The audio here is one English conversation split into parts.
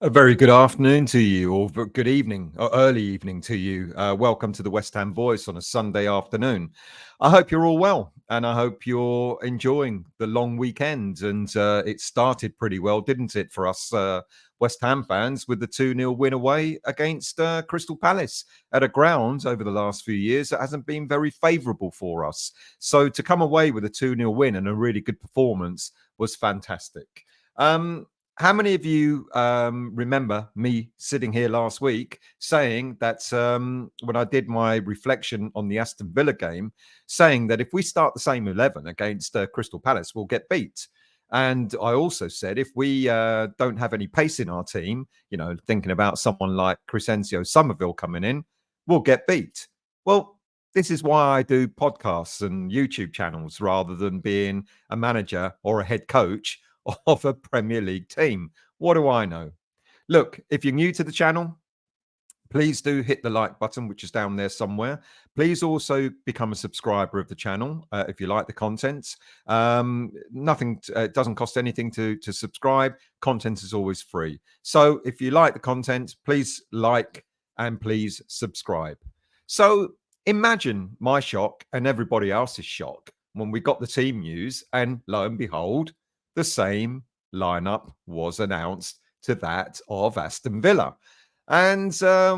A very good afternoon to you, or good evening, or early evening to you. Welcome to the West Ham Voice on a Sunday afternoon. I hope you're all well, and I hope you're enjoying the long weekend. And it started pretty well, didn't it, for us West Ham fans, with the 2-0 win away against Crystal Palace at a ground over the last few years that hasn't been very favourable for us. So to come away with a 2-0 win and a really good performance was fantastic. How many of you remember me sitting here last week saying that when I did my reflection on the Aston Villa game, saying that if we start the same 11 against Crystal Palace, we'll get beat? And I also said if we don't have any pace in our team, thinking about someone like Crescencio Somerville coming in, we'll get beat. Well, this is why I do podcasts and YouTube channels rather than being a manager or a head coach of a Premier League team. What do I know? Look, if you're new to the channel, please do hit the like button, which is down there somewhere. Please also become a subscriber of the channel if you like the content. It doesn't cost anything to subscribe. Content is always free. So if you like the content, please like and please subscribe. So imagine my shock and everybody else's shock when we got the team news, and lo and behold, the same lineup was announced to that of Aston Villa. And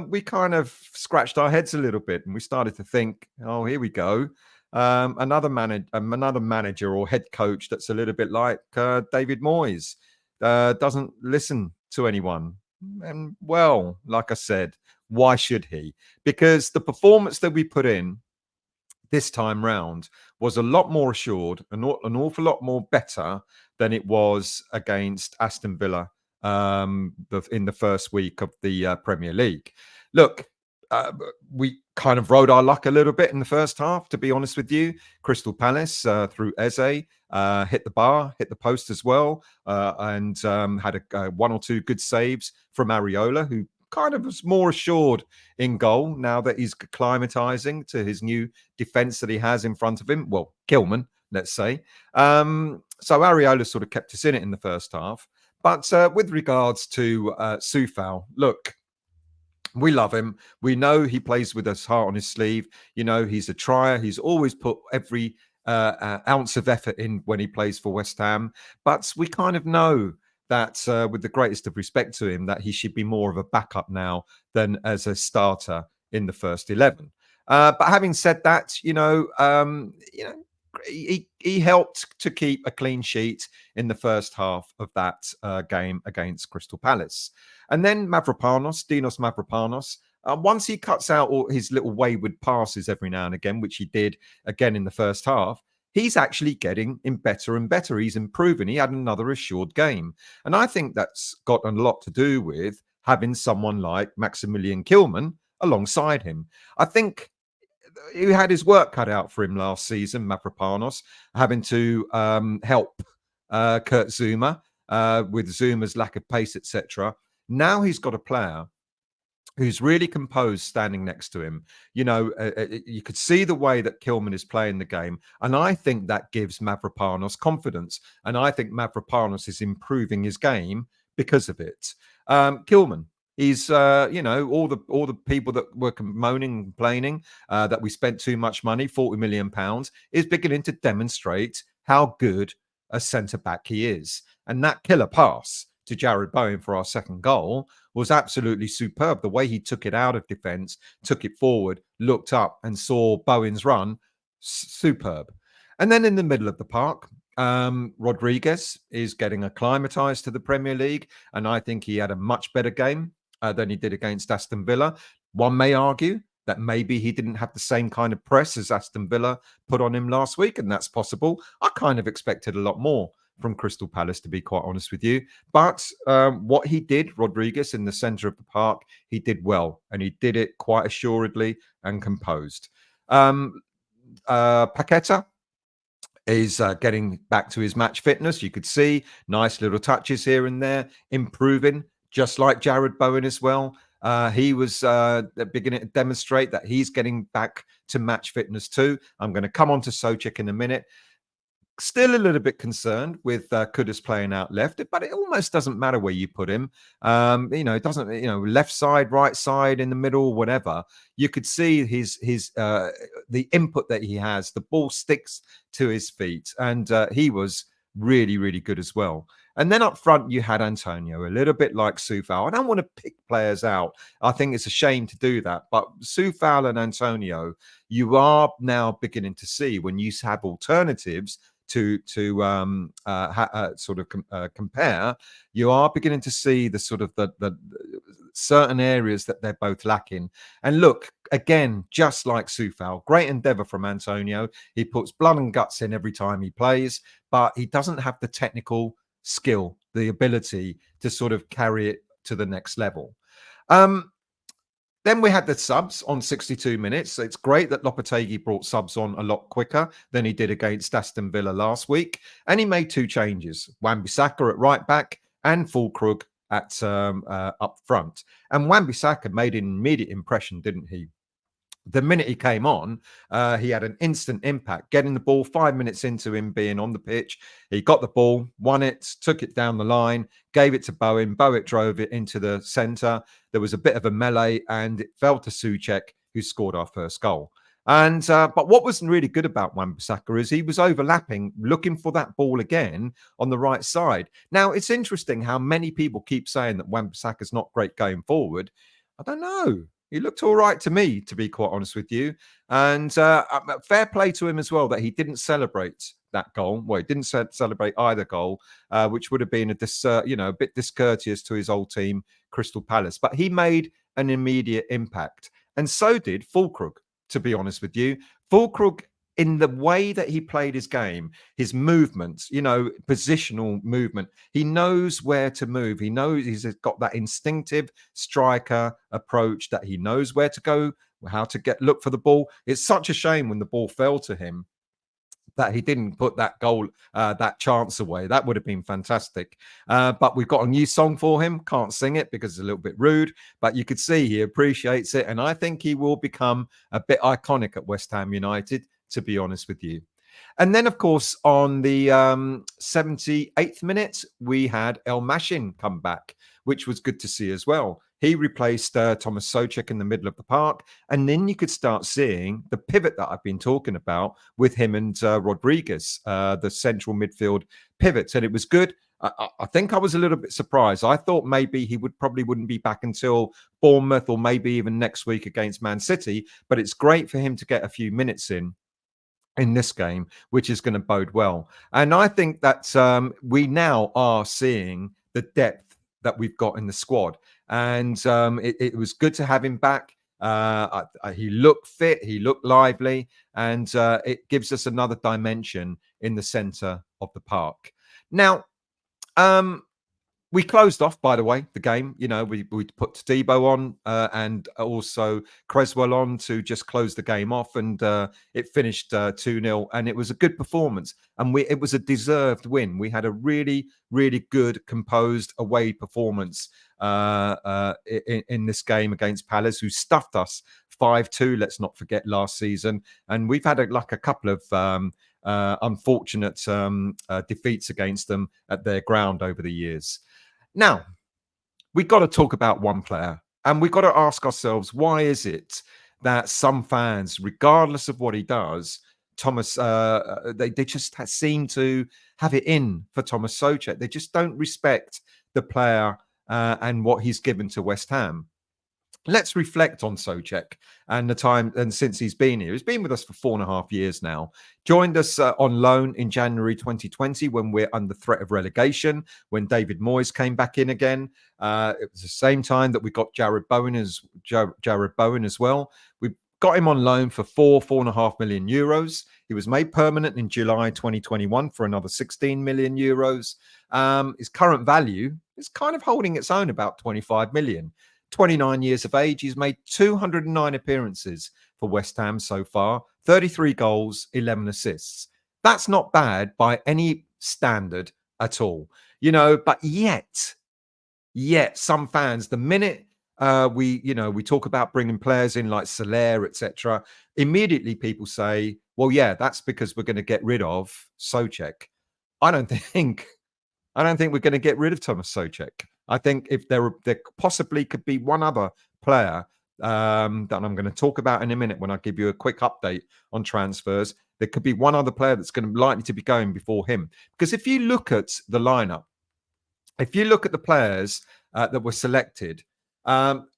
we kind of scratched our heads a little bit and we started to think, oh, here we go. Another manager or head coach that's a little bit like David Moyes, doesn't listen to anyone. And well, like I said, why should he? Because the performance that we put in this time round was a lot more assured, an awful lot more better than it was against Aston Villa in the first week of the Premier League. Look, we kind of rode our luck a little bit in the first half, to be honest with you. Crystal Palace through Eze hit the bar, hit the post as well, and had one or two good saves from Areola, who kind of was more assured in goal now that he's acclimatizing to his new defense that he has in front of him. Well, Kilman, let's say. So Areola sort of kept us in it in the first half. But with regards to Soufal, look, we love him. We know he plays with his heart on his sleeve. He's a trier. He's always put every ounce of effort in when he plays for West Ham. But we kind of know that, with the greatest of respect to him, that he should be more of a backup now than as a starter in the first 11. But having said that, he helped to keep a clean sheet in the first half of that game against Crystal Palace. And then Dinos Mavropanos, once he cuts out all his little wayward passes every now and again, which he did again in the first half, he's actually getting in better and better. He's improving. He had another assured game. And I think that's got a lot to do with having someone like Maximilian Kilman alongside him. I think he had his work cut out for him last season, Mavropanos, having to help Kurt Zouma with Zuma's lack of pace, etc. Now he's got a player who's really composed standing next to him. You could see the way that Kilman is playing the game. And I think that gives Mavropanos confidence. And I think Mavropanos is improving his game because of it. Kilman, he's, all the people that were moaning and complaining that we spent too much money, £40 million, is beginning to demonstrate how good a centre-back he is. And that killer pass to Jared Bowen for our second goal was absolutely superb. The way he took it out of defence, took it forward, looked up and saw Bowen's run, superb. And then in the middle of the park, Rodriguez is getting acclimatised to the Premier League, and I think he had a much better game than he did against Aston Villa. One may argue that maybe he didn't have the same kind of press as Aston Villa put on him last week, and that's possible. I kind of expected a lot more from Crystal Palace, to be quite honest with you. But what he did, Rodriguez, in the centre of the park, he did well, and he did it quite assuredly and composed. Paqueta is getting back to his match fitness. You could see nice little touches here and there, improving, just like Jared Bowen as well. He was beginning to demonstrate that he's getting back to match fitness too. I'm going to come on to Soucek in a minute. Still a little bit concerned with Kudus playing out left, but it almost doesn't matter where you put him. It doesn't, left side, right side, in the middle, whatever. You could see his the input that he has. The ball sticks to his feet, and he was really, really good as well. And then up front, you had Antonio, a little bit like Soufal. I don't want to pick players out. I think it's a shame to do that. But Soufal and Antonio, you are now beginning to see when you have alternatives to compare, you are beginning to see the sort of the certain areas that they're both lacking. And look, again, just like Soufal, great endeavor from Antonio. He puts blood and guts in every time he plays, but he doesn't have the technical skill, the ability to sort of carry it to the next level. Then we had the subs on 62 minutes. It's great that Lopetegui brought subs on a lot quicker than he did against Aston Villa last week. And he made two changes, Wan-Bissaka at right back and Füllkrug at up front. And Wan-Bissaka made an immediate impression, didn't he? The minute he came on, he had an instant impact, getting the ball 5 minutes into him being on the pitch. He got the ball, won it, took it down the line, gave it to Bowen. Bowen drove it into the centre. There was a bit of a melee and it fell to Soucek, who scored our first goal. And but what wasn't really good about Wan-Bissaka is he was overlapping, looking for that ball again on the right side. Now, it's interesting how many people keep saying that Wan-Bissaka's not great going forward. I don't know. He looked all right to me, to be quite honest with you. And fair play to him as well that he didn't celebrate that goal. Well, he didn't celebrate either goal, which would have been a bit discourteous to his old team, Crystal Palace. But he made an immediate impact, and so did Füllkrug. To be honest with you, Füllkrug, in the way that he played his game, his movements, positional movement, he knows where to move. He knows he's got that instinctive striker approach, that he knows where to go, how to look for the ball. It's such a shame when the ball fell to him that he didn't put that goal, that chance away. That would have been fantastic. But we've got a new song for him. Can't sing it because it's a little bit rude, but you could see he appreciates it. And I think he will become a bit iconic at West Ham United, to be honest with you. And then, of course, on the 78th minute, we had Machin come back, which was good to see as well. He replaced Tomas Soucek in the middle of the park. And then you could start seeing the pivot that I've been talking about with him and Rodriguez, the central midfield pivots. And it was good. I think I was a little bit surprised. I thought maybe he wouldn't be back until Bournemouth or maybe even next week against Man City. But it's great for him to get a few minutes in this game, which is going to bode well. And I think that we now are seeing the depth that we've got in the squad. And it was good to have him back. He looked fit, he looked lively, and it gives us another dimension in the centre of the park. Now, we closed off, by the way, the game. We put Debo on and also Creswell on to just close the game off, and it finished 2-0. And it was a good performance, and it was a deserved win. We had a really, really good, composed away performance in this game against Palace, who stuffed us 5-2. Let's not forget last season, and we've had a couple of unfortunate defeats against them at their ground over the years. Now, we've got to talk about one player, and we've got to ask ourselves, why is it that some fans, regardless of what he does, Thomas, they just seem to have it in for Tomas Soucek. They just don't respect the player and what he's given to West Ham. Let's reflect on Soucek and the time and since he's been here. He's been with us for 4.5 years now. Joined us on loan in January 2020 when we're under threat of relegation, when David Moyes came back in again. It was the same time that we got Jared Bowen as well. We got him on loan for 4.5 million euros. He was made permanent in July 2021 for another 16 million euros. His current value is kind of holding its own, about 25 million. 29 years of age. He's made 209 appearances for West Ham so far, 33 goals, 11 assists. That's not bad by any standard at all, but yet some fans, the minute we talk about bringing players in like Soler, etc. Immediately, people say, "Well, yeah, that's because we're going to get rid of Soucek." I don't think I don't think we're going to get rid of Tomas Soucek. I think if there possibly could be one other player that I'm going to talk about in a minute when I give you a quick update on transfers. There could be one other player that's going to likely to be going before him. Because if you look at the lineup, if you look at the players that were selected,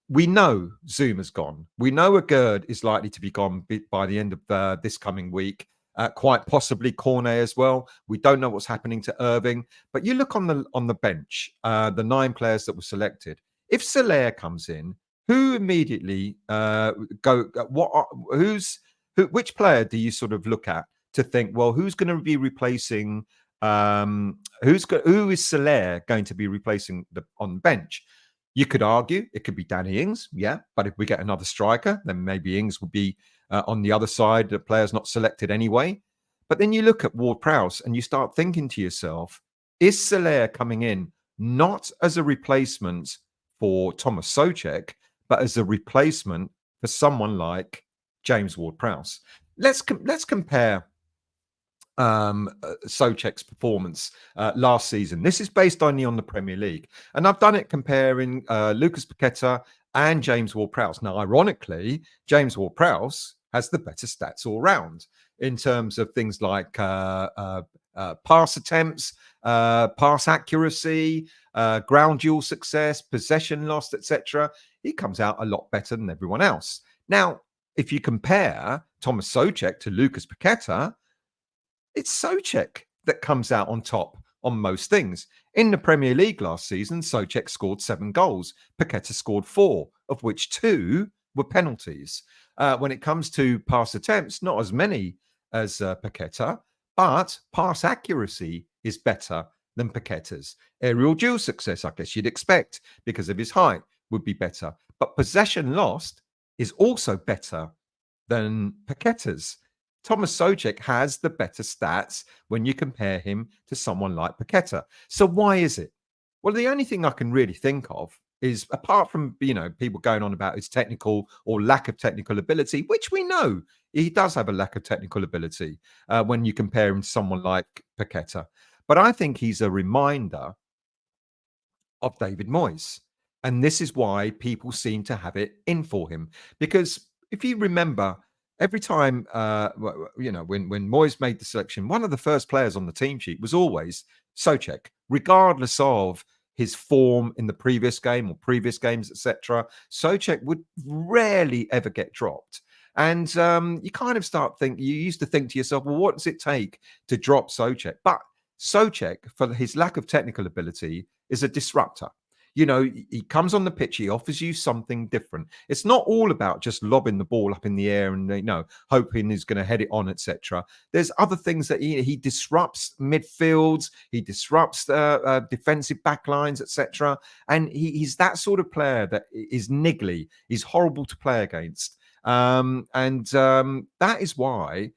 we know Zuma's gone. We know Agerd is likely to be gone by the end of this coming week. Quite possibly Cornet as well. We don't know what's happening to Irving, but you look on the bench, the 9 players that were selected. If Soler comes in, who immediately go? Which player do you sort of look at to think, well, who's going to be replacing? Who is Soler going to be replacing on the bench? You could argue it could be Danny Ings, yeah. But if we get another striker, then maybe Ings will be on the other side. The player's not selected anyway. But then you look at Ward-Prowse and you start thinking to yourself, is Soler coming in not as a replacement for Tomas Soucek, but as a replacement for someone like James Ward-Prowse? Let's compare Soucek's performance last season. This is based only on the Premier League, and I've done it comparing Lucas Paqueta and James Ward-Prowse. Now, ironically, James Ward-Prowse has the better stats all round in terms of things like pass attempts, pass accuracy, ground duel success, possession lost, etc. He comes out a lot better than everyone else. Now, if you compare Tomas Soucek to Lucas Paqueta, it's Soucek that comes out on top on most things. In the Premier League last season, Soucek scored 7 goals. Paqueta scored 4, of which 2 were penalties. When it comes to pass attempts, not as many as Paqueta, but pass accuracy is better than Paqueta's. Aerial duel success, I guess you'd expect, because of his height, would be better. But possession lost is also better than Paqueta's. Tomas Soucek has the better stats when you compare him to someone like Paqueta. So why is it? Well, the only thing I can really think of is, apart from people going on about his technical or lack of technical ability, which we know he does have a lack of technical ability when you compare him to someone like Paqueta. But I think he's a reminder of David Moyes. And this is why people seem to have it in for him. Because if you remember, every time, when Moyes made the selection, one of the first players on the team sheet was always Soucek, regardless of his form in the previous game or previous games, etc. Soucek would rarely ever get dropped. And you kind of you used to think to yourself, well, what does it take to drop Soucek? But Soucek, for his lack of technical ability, is a disruptor. He comes on the pitch, he offers you something different. It's not all about just lobbing the ball up in the air and hoping he's going to head it on, etc. There's other things that he disrupts midfields, he disrupts defensive backlines, etc. And he's that sort of player that is niggly, he's horrible to play against. That is why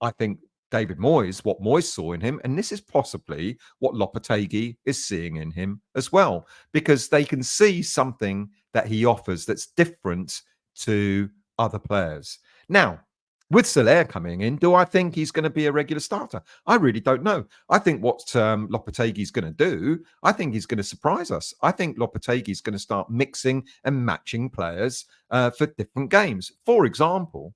I think David Moyes, what Moyes saw in him, and this is possibly what Lopetegui is seeing in him as well, because they can see something that he offers that's different to other players. Now, with Soler coming in, do I think he's going to be a regular starter? I really don't know. I think what Lopetegui is going to do, I think he's going to surprise us. I think Lopetegui is going to start mixing and matching players for different games. For example,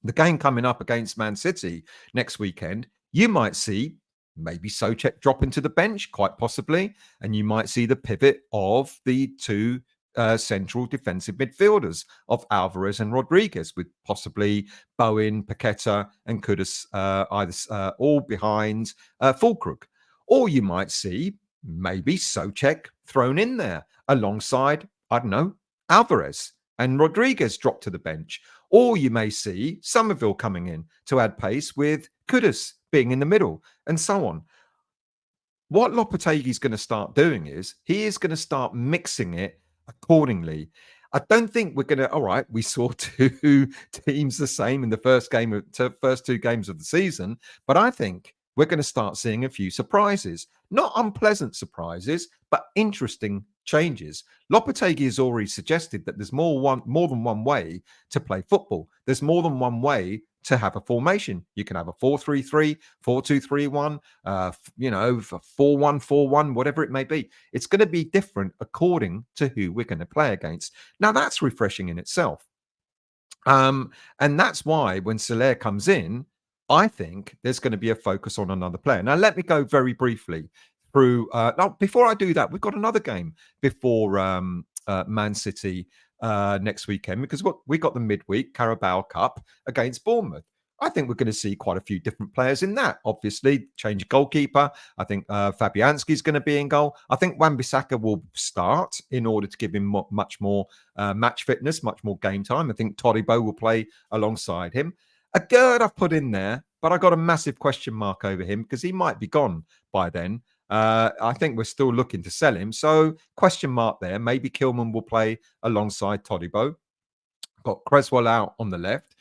the game coming up against Man City next weekend, you might see maybe Soucek drop into the bench, quite possibly, and you might see the pivot of the 2 central defensive midfielders of Alvarez and Rodriguez, with possibly Bowen, Paqueta, and Kudus either all behind Fulkrug. Or you might see maybe Soucek thrown in there alongside, I don't know, Alvarez, and Rodriguez dropped to the bench. Or you may see Somerville coming in to add pace with Kudus being in the middle, and so on. What Lopetegui is going to start doing is he is going to start mixing it accordingly. I don't think we're going to, all right, we saw 2 teams the same in the first 2 games of the season, but I think we're going to start seeing a few surprises. Not unpleasant surprises, but interesting changes. Lopetegui has already suggested that there's more than one way to play football. There's more than one way to have a formation. You can have a 4-3-3, 4-2-3-1, 4-1-4-1, whatever it may be. It's going to be different according to who we're going to play against. Now, that's refreshing in itself. And that's why when Soler comes in, I think there's going to be a focus on another player. Now, let me go very briefly through. Now, before I do that, we've got another game before Man City next weekend because we got the midweek Carabao Cup against Bournemouth. I think we're going to see quite a few different players in that. Obviously, change goalkeeper. I think Fabianski's going to be in goal. I think Wan-Bissaka will start in order to give him much more match fitness, much more game time. I think Todibo will play alongside him. A Gerd I've put in there, but I got a massive question mark over him because he might be gone by then. I think we're still looking to sell him. So question mark there. Maybe Kilman will play alongside Todibo. Got Creswell out on the left.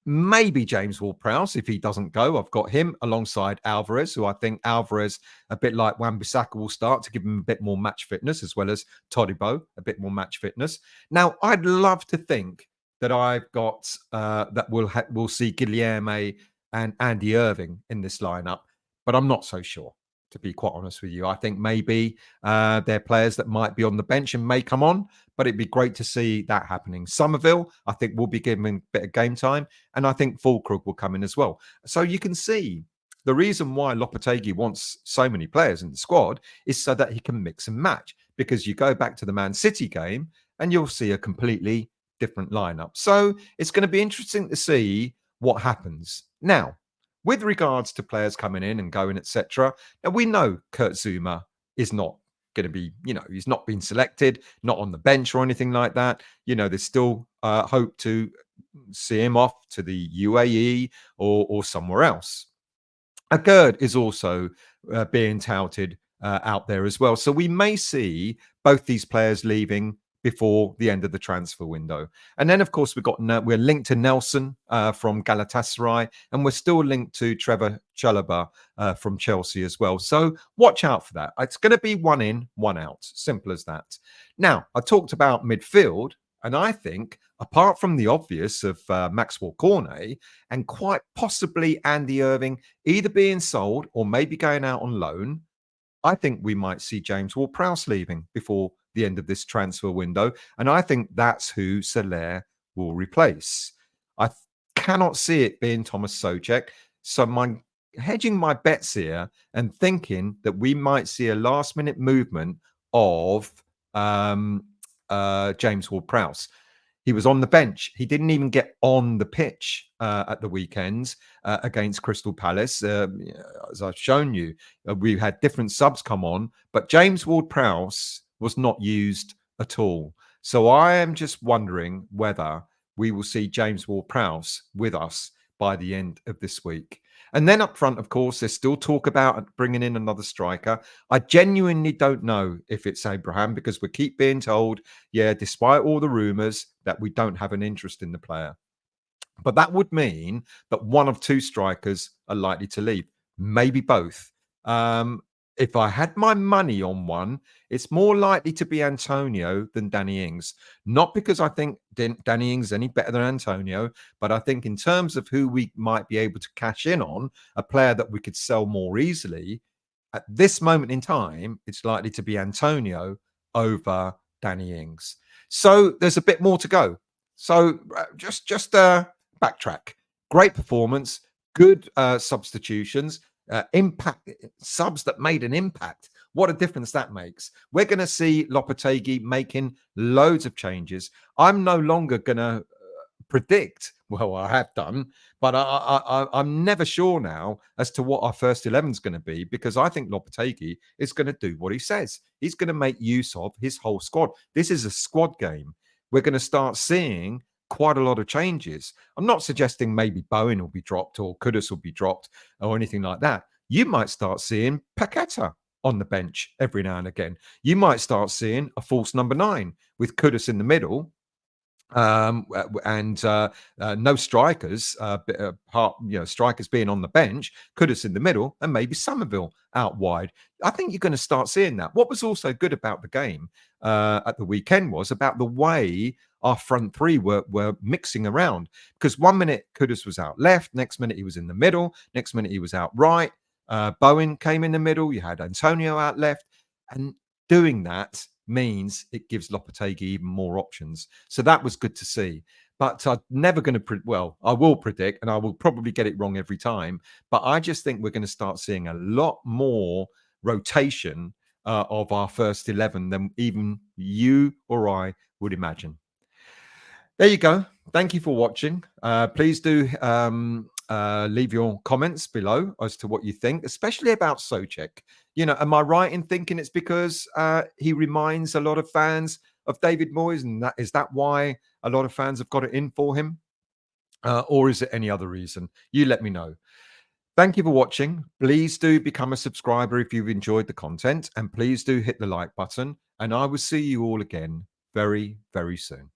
Maybe James Ward-Prowse, if he doesn't go. I've got him alongside Alvarez, who I think Alvarez, a bit like Wan-Bissaka, will start to give him a bit more match fitness, as well as Todibo, a bit more match fitness. Now, I'd love to think that I've got that we'll see Guilherme and Andy Irving in this lineup, but I'm not so sure, to be quite honest with you. I think maybe they're players that might be on the bench and may come on, but it'd be great to see that happening. Somerville, I think, will be given a bit of game time, and I think Fulkrug will come in as well. So you can see the reason why Lopetegui wants so many players in the squad is so that he can mix and match, because you go back to the Man City game and you'll see a completely different lineup. So it's going to be interesting to see what happens. Now, with regards to players coming in and going, etc., now we know Kurt Zuma is not going to be, he's not been selected, not on the bench or anything like that. There's still hope to see him off to the UAE or somewhere else. A Gerd is also being touted out there as well. So we may see both these players leaving before the end of the transfer window. And then, of course, we're linked to Nelson from Galatasaray, and we're still linked to Trevor Chalobah from Chelsea as well. So watch out for that. It's going to be one in, one out. Simple as that. Now, I talked about midfield, and I think, apart from the obvious of Maxwell Cornet and quite possibly Andy Irving either being sold or maybe going out on loan, I think we might see James Ward-Prowse leaving before the end of this transfer window. And I think that's who Soler will replace. I cannot see it being Tomas Soucek. So I'm hedging my bets here and thinking that we might see a last-minute movement of James Ward-Prowse. He was on the bench. He didn't even get on the pitch at the weekends against Crystal Palace. As I've shown you, we've had different subs come on, but James Ward-Prowse was not used at all. So I am just wondering whether we will see James Ward-Prowse with us by the end of this week. And then up front, of course, there's still talk about bringing in another striker. I genuinely don't know if it's Abraham, because we keep being told, despite all the rumours, that we don't have an interest in the player. But that would mean that one of two strikers are likely to leave, maybe both. If I had my money on one, it's more likely to be Antonio than Danny Ings. Not because I think Danny Ings is any better than Antonio, but I think in terms of who we might be able to cash in on, a player that we could sell more easily, at this moment in time, it's likely to be Antonio over Danny Ings. So there's a bit more to go. So just backtrack. Great performance, good substitutions. Impact subs that made an impact. What a difference that makes. We're going to see Lopetegui making loads of changes. I'm no longer going to predict. Well, I have done, but I'm never sure now as to what our first 11 is going to be, because I think Lopetegui is going to do what he says. He's going to make use of his whole squad. This is a squad game. We're going to start seeing quite a lot of changes. I'm not suggesting maybe Bowen will be dropped or Kudus will be dropped or anything like that. You might start seeing Paqueta on the bench every now and again. You might start seeing a false number 9 with Kudus in the middle And no strikers, strikers being on the bench, Kudus in the middle, and maybe Somerville out wide. I think you're going to start seeing that. What was also good about the game at the weekend was about the way our front three were mixing around. Because 1 minute Kudus was out left, next minute he was in the middle, next minute he was out right. Bowen came in the middle. You had Antonio out left, and doing that means it gives Lopetegui even more options. So that was good to see. But I'm never going to, I will predict, and I will probably get it wrong every time. But I just think we're going to start seeing a lot more rotation of our first 11 than even you or I would imagine. There you go. Thank you for watching. Please do leave your comments below as to what you think, especially about Soucek. Am I right in thinking it's because he reminds a lot of fans of David Moyes, and is that why a lot of fans have got it in for him? Or is it any other reason? You let me know. Thank you for watching. Please do become a subscriber if you've enjoyed the content, and please do hit the like button. And I will see you all again very, very soon.